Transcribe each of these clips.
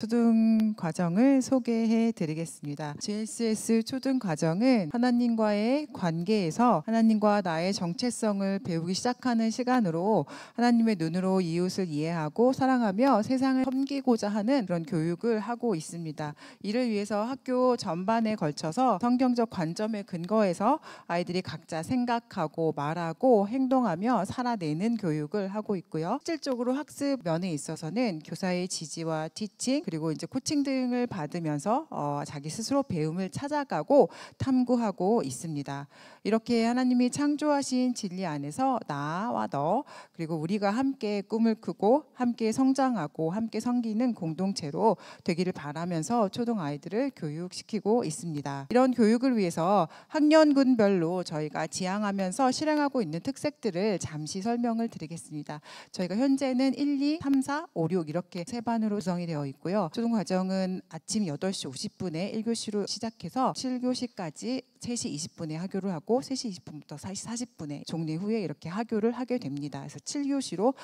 초등 과정을 소개해 드리겠습니다. GLCS 초등 과정은 하나님과의 관계에서 하나님과 나의 정체성을 배우기 시작하는 시간으로 하나님의 눈으로 이웃을 이해하고 사랑하며 세상을 섬기고자 하는 그런 교육을 하고 있습니다. 이를 위해서 학교 전반에 걸쳐서 성경적 관점에 근거해서 아이들이 각자 생각하고 말하고 행동하며 살아내는 교육을 하고 있고요. 실질적으로 학습 면에 있어서는 교사의 지지와 티칭 그리고 이제 코칭 등을 받으면서 자기 스스로 배움을 찾아가고 탐구하고 있습니다. 이렇게 하나님이 창조하신 진리 안에서 나와 너 그리고 우리가 함께 꿈을 꾸고 함께 성장하고 함께 섬기는 공동체로 되기를 바라면서 초등 아이들을 교육시키고 있습니다. 이런 교육을 위해서 학년군별로 저희가 지향하면서 실행하고 있는 특색들을 잠시 설명을 드리겠습니다. 저희가 현재는 1, 2, 3, 4, 5, 6 이렇게 세 반으로 구성이 되어 있고요. 초등 과정은 아침 8시 50분에 1교시로 시작해서 7교시까지 3시 20분에 하교를 하고 3시 20분부터 4시 40분에 종례 후에 이렇게 하교를 하게 됩니다. 그래서 7교시로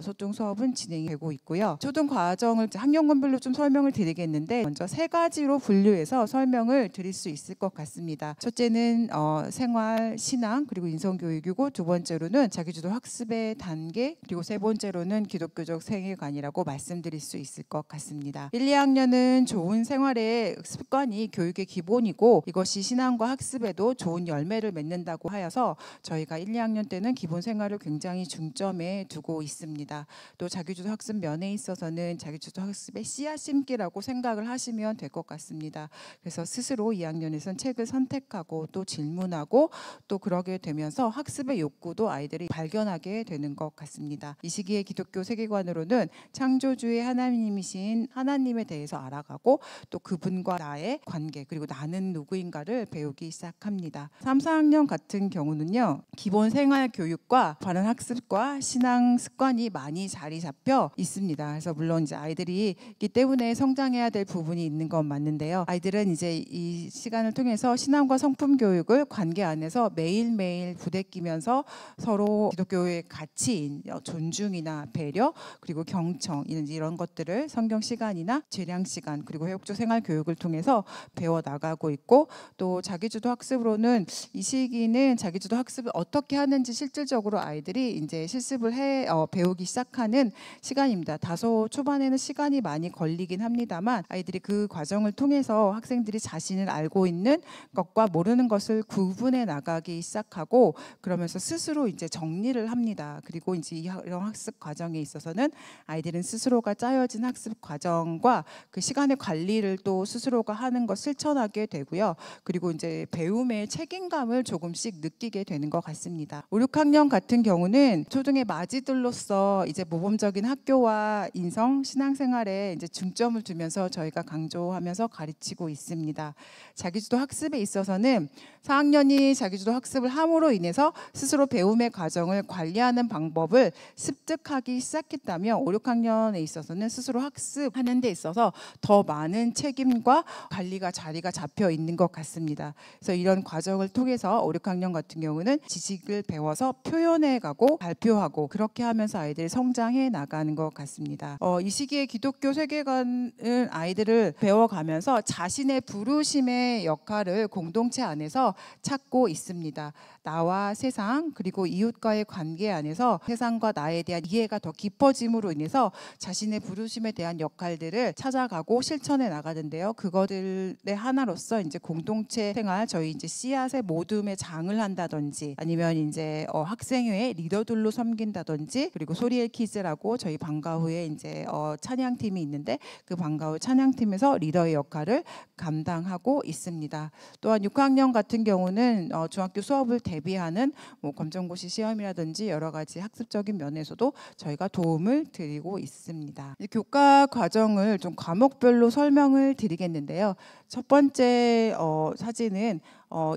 소등 수업은 진행이 되고 있고요. 초등 과정을 학년군별로 좀 설명을 드리겠는데 먼저 세 가지로 분류해서 설명을 드릴 수 있을 것 같습니다. 첫째는 생활, 신앙 그리고 인성교육이고 두 번째로는 자기주도 학습의 단계 그리고 세 번째로는 기독교적 세계관이라고 말씀드릴 수 있을 것 같습니다. 1, 2학년은 좋은 생활의 습관이 교육의 기본이고 이것이 신앙과 학습에도 좋은 열매를 맺는다고 하여서 저희가 1, 2학년 때는 기본 생활을 굉장히 중점에 두고 있습니다. 또 자기주도 학습 면에 있어서는 자기주도 학습의 씨앗 심기라고 생각을 하시면 될 것 같습니다. 그래서 스스로 2학년에서는 책을 선택하고 또 질문하고 또 그러게 되면서 학습의 욕구도 아이들이 발견하게 되는 것 같습니다. 이 시기에 기독교 세계관으로는 창조주의 하나님이신 하나님에 대해서 알아가고 또 그분과 나의 관계 그리고 나는 누구인가를 배우기 시작합니다. 3, 4학년 같은 경우는요. 기본 생활 교육과 바른 학습과 신앙 습관이 많이 자리 잡혀 있습니다. 그래서 물론 이제 아이들이 있기 때문에 성장해야 될 부분이 있는 건 맞는데요. 아이들은 이제 이 시간을 통해서 신앙과 성품 교육을 관계 안에서 매일매일 부대끼면서 서로 기독교의 가치인 존중이나 배려 그리고 경청 이런 것들을 성경 시간이나 재량 시간 그리고 회복적 생활 교육을 통해서 배워 나가고 있고 또 자기주도 학습으로는 이 시기는 자기주도 학습을 어떻게 하는지 실질적으로 아이들이 이제 실습을 해 배우기 시작하는 시간입니다. 다소 초반에는 시간이 많이 걸리긴 합니다만 아이들이 그 과정을 통해서 학생들이 자신을 알고 있는 것과 모르는 것을 구분해 나가기 시작하고 그러면서 스스로 이제 정리를 합니다. 그리고 이제 이런 학습 과정에 있어서는 아이들은 스스로가 짜여진 학습 과정과 그 시간의 관리를 또 스스로가 하는 것 실천하게 되고요. 그리고 이제 배움의 책임감을 조금씩 느끼게 되는 것 같습니다. 5, 6학년 같은 경우는 초등의 맞이들로서 이제 모범적인 학교와 인성, 신앙생활에 이제 중점을 두면서 저희가 강조하면서 가르치고 있습니다. 자기주도 학습에 있어서는 4학년이 자기주도 학습을 함으로 인해서 스스로 배움의 과정을 관리하는 방법을 습득하기 시작했다면 5, 6학년에 있어서는 스스로 학습하는 데 있어서 더 많은 책임과 관리가 자리가 잡혀 있는 것 같습니다. 그래서 이런 과정을 통해서 5, 6학년 같은 경우는 지식을 배워서 표현해가고 발표하고 그렇게 하면서 아이들이 성장해 나가는 것 같습니다. 이 시기에 기독교 세계관을 아이들을 배워가면서 자신의 부르심의 역할을 공동체 안에서 찾고 있습니다. 나와 세상 그리고 이웃과의 관계 안에서 세상과 나에 대한 이해가 더 깊어짐으로 인해서 자신의 부르심에 대한 역할들을 찾아가고 실천해 나가는데요. 그것들의 하나로서 이제 공동체 생활 저희 이제 씨앗의 모둠의 장을 한다든지 아니면 이제 학생회 리더들로 섬긴다든지 그리고 소리엘 키즈라고 저희 방과 후에 이제 찬양팀이 있는데 그 방과 후 찬양팀에서 리더의 역할을 감당하고 있습니다. 또한 6학년 같은 경우는 중학교 수업을 대비하는 뭐 검정고시 시험이라든지 여러 가지 학습적인 면에서도 저희가 도움을 드리고 있습니다. 교과 과정을 좀 과목별로 설명을 드리겠는데요. 첫 번째 사진은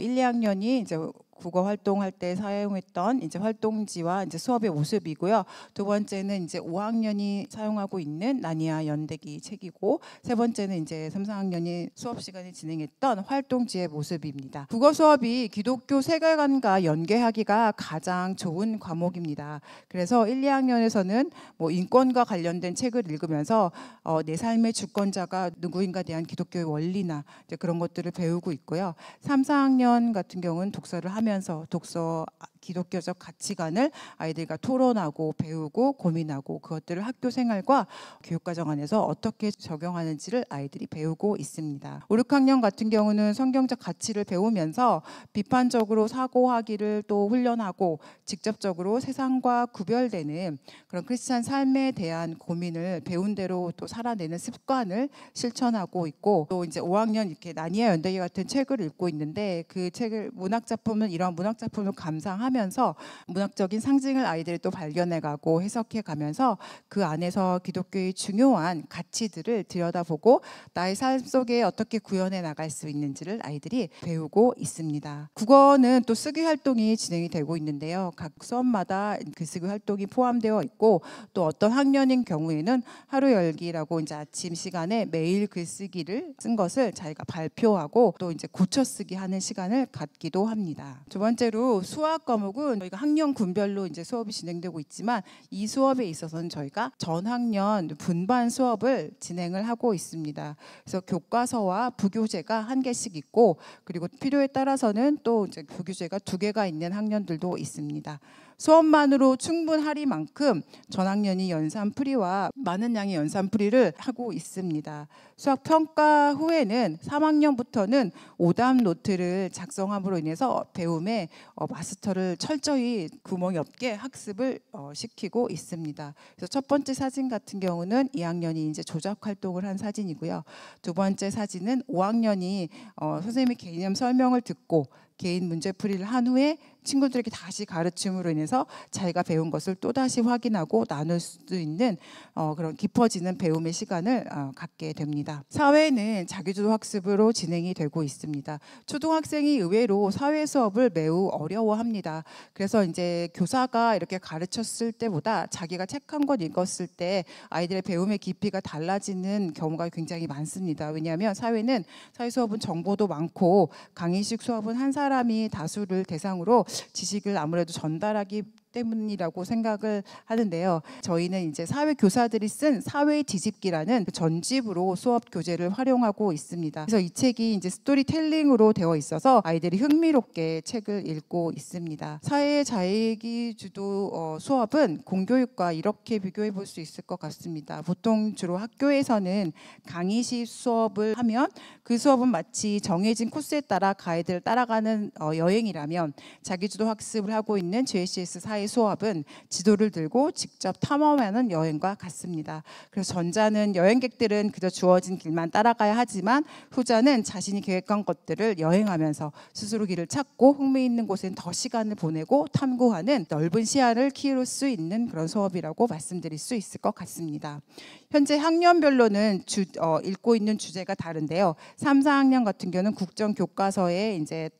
1, 2학년이 이제 국어 활동할 때 사용했던 이제 활동지와 이제 수업의 모습이고요. 두 번째는 이제 5학년이 사용하고 있는 나니아 연대기 책이고, 세 번째는 이제 3, 4학년이 수업 시간에 진행했던 활동지의 모습입니다. 국어 수업이 기독교 세계관과 연계하기가 가장 좋은 과목입니다. 그래서 1, 2학년에서는 뭐 인권과 관련된 책을 읽으면서 내 삶의 주권자가 누구인가에 대한 기독교의 원리나 이제 그런 것들을 배우고 있고요. 3, 4학년 같은 경우는 독서를 하면서 기독교적 가치관을 아이들과 토론하고 배우고 고민하고 그것들을 학교 생활과 교육과정 안에서 어떻게 적용하는지를 아이들이 배우고 있습니다. 5, 6학년 같은 경우는 성경적 가치를 배우면서 비판적으로 사고하기를 또 훈련하고 직접적으로 세상과 구별되는 그런 크리스찬 삶에 대한 고민을 배운 대로 또 살아내는 습관을 실천하고 있고, 또 이제 5학년 이렇게 나니아 연대기 같은 책을 읽고 있는데 그 책을 이런 문학 작품을 감상하면서 문학적인 상징을 아이들이 또 발견해가고 해석해가면서 그 안에서 기독교의 중요한 가치들을 들여다보고 나의 삶 속에 어떻게 구현해 나갈 수 있는지를 아이들이 배우고 있습니다. 국어는 또 쓰기 활동이 진행이 되고 있는데요. 각 수업마다 글쓰기 활동이 포함되어 있고, 또 어떤 학년인 경우에는 하루 열기라고 이제 아침 시간에 매일 글쓰기를 쓴 것을 자기가 발표하고 또 이제 고쳐쓰기 하는 시간을 갖기도 합니다. 두 번째로 수학 과목은 저희가 학년 군별로 이제 수업이 진행되고 있지만, 이 수업에 있어서는 저희가 전학년 분반 수업을 진행을 하고 있습니다. 그래서 교과서와 부교재가 한 개씩 있고, 그리고 필요에 따라서는 또 이제 부교재가 2개가 있는 학년들도 있습니다. 수업만으로 충분하리만큼 전학년이 연산풀이와 많은 양의 연산풀이를 하고 있습니다. 수학 평가 후에는 3학년부터는 오답 노트를 작성함으로 인해서 배움에 마스터를 철저히 구멍이 없게 학습을 시키고 있습니다. 그래서 첫 번째 사진 같은 경우는 2학년이 이제 조작 활동을 한 사진이고요. 두 번째 사진은 5학년이 선생님의 개념 설명을 듣고 개인 문제풀이를 한 후에 친구들에게 다시 가르침으로 인해서 자기가 배운 것을 또다시 확인하고 나눌 수 있는 그런 깊어지는 배움의 시간을 갖게 됩니다. 사회는 자기주도 학습으로 진행이 되고 있습니다. 초등학생이 의외로 사회 수업을 매우 어려워합니다. 그래서 이제 교사가 이렇게 가르쳤을 때보다 자기가 책 한 권 읽었을 때 아이들의 배움의 깊이가 달라지는 경우가 굉장히 많습니다. 왜냐하면 사회 수업은 정보도 많고 강의식 수업은 한 사람이 다수를 대상으로 지식을 아무래도 전달하기 때문이라고 생각을 하는데요. 저희는 이제 사회 교사들이 쓴 사회 뒤집기라는 그 전집으로 수업 교재를 활용하고 있습니다. 그래서 이 책이 이제 스토리텔링으로 되어 있어서 아이들이 흥미롭게 책을 읽고 있습니다. 사회 자기 주도 수업은 공교육과 이렇게 비교해 볼 수 있을 것 같습니다. 보통 주로 학교에서는 강의식 수업을 하면 그 수업은 마치 정해진 코스에 따라 가이드를 따라가는 여행이라면, 자기주도 학습을 하고 있는 JCS 사회 수업은 지도를 들고 직접 탐험하는 여행과 같습니다. 그래서 전자는 여행객들은 그저 주어진 길만 따라가야 하지만, 후자는 자신이 계획한 것들을 여행하면서 스스로 길을 찾고 흥미있는 곳엔 더 시간을 보내고 탐구하는 넓은 시야를 키울 수 있는 그런 수업이라고 말씀드릴 수 있을 것 같습니다. 현재 학년별로는 읽고 있는 주제가 다른데요. 3, 4학년 같은 경우는 국정교과서에 이제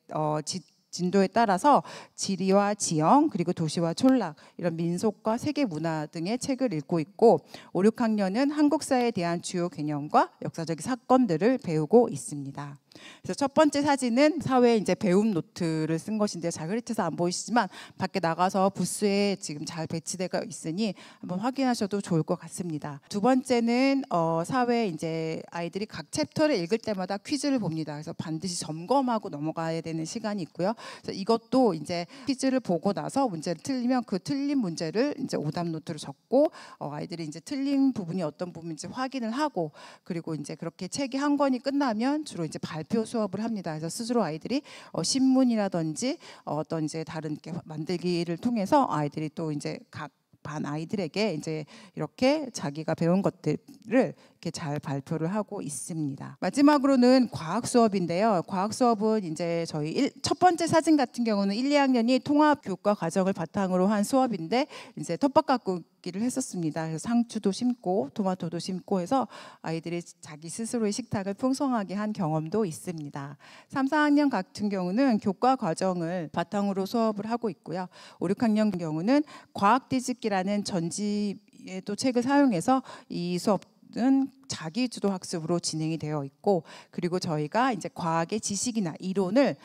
진도에 따라서 지리와 지형, 그리고 도시와 촌락, 이런 민속과 세계 문화 등의 책을 읽고 있고, 5, 6학년은 한국사에 대한 주요 개념과 역사적인 사건들을 배우고 있습니다. 그래서 첫 번째 사진은 사회 이제 배움 노트를 쓴 것인데, 잘 흐릿해서 안 보이시지만 밖에 나가서 부스에 지금 잘 배치되어 있으니 한번 확인하셔도 좋을 것 같습니다. 두 번째는 사회 이제 아이들이 각 챕터를 읽을 때마다 퀴즈를 봅니다. 그래서 반드시 점검하고 넘어가야 되는 시간이 있고요. 그래서 이것도 이제 퀴즈를 보고 나서 문제를 틀리면 그 틀린 문제를 이제 오답 노트로 적고, 아이들이 이제 틀린 부분이 어떤 부분인지 확인을 하고, 그리고 이제 그렇게 책이 한 권이 끝나면 주로 이제 발표 수업을 합니다. 그래서 스스로 아이들이 신문이라든지 어떤 이제 다른 만들기를 통해서 아이들이 또 이제 각 반 아이들에게 이제 이렇게 자기가 배운 것들을 이렇게 잘 발표를 하고 있습니다. 마지막으로는 과학 수업인데요. 과학 수업은 이제 저희 첫 번째 사진 같은 경우는 1, 2학년이 통합 교과 과정을 바탕으로 한 수업인데 이제 텃밭 가꾸기를 했었습니다. 그래서 상추도 심고 토마토도 심고 해서 아이들이 자기 스스로의 식탁을 풍성하게 한 경험도 있습니다. 3, 4학년 같은 경우는 교과 과정을 바탕으로 수업을 하고 있고요. 5, 6학년 경우는 과학 뒤집기라는 전지의 또 책을 사용해서 이 수업은 자기주도 학습으로 진행이 되어 있고, 그리고 저희가 이제 과학의 지식이나 이론을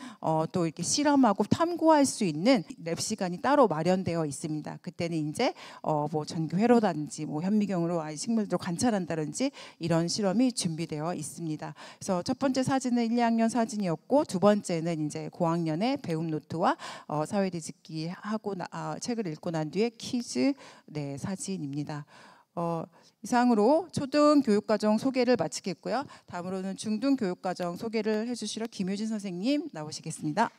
또 이렇게 실험하고 탐구할 수 있는 랩 시간이 따로 마련되어 있습니다. 그때는 이제 뭐 전기 회로라든지 뭐 현미경으로 아이 식물들을 관찰한다든지 이런 실험이 준비되어 있습니다. 그래서 첫 번째 사진은 1, 2학년 사진이었고, 두 번째는 이제 고학년의 배움 노트와 사회 뒤집기 하고 책을 읽고 난 뒤에 퀴즈 사진입니다. 이상으로 초등 교육과정 소개를 마치겠고요. 다음으로는 중등 교육과정 소개를 해주시러 김효진 선생님 나오시겠습니다.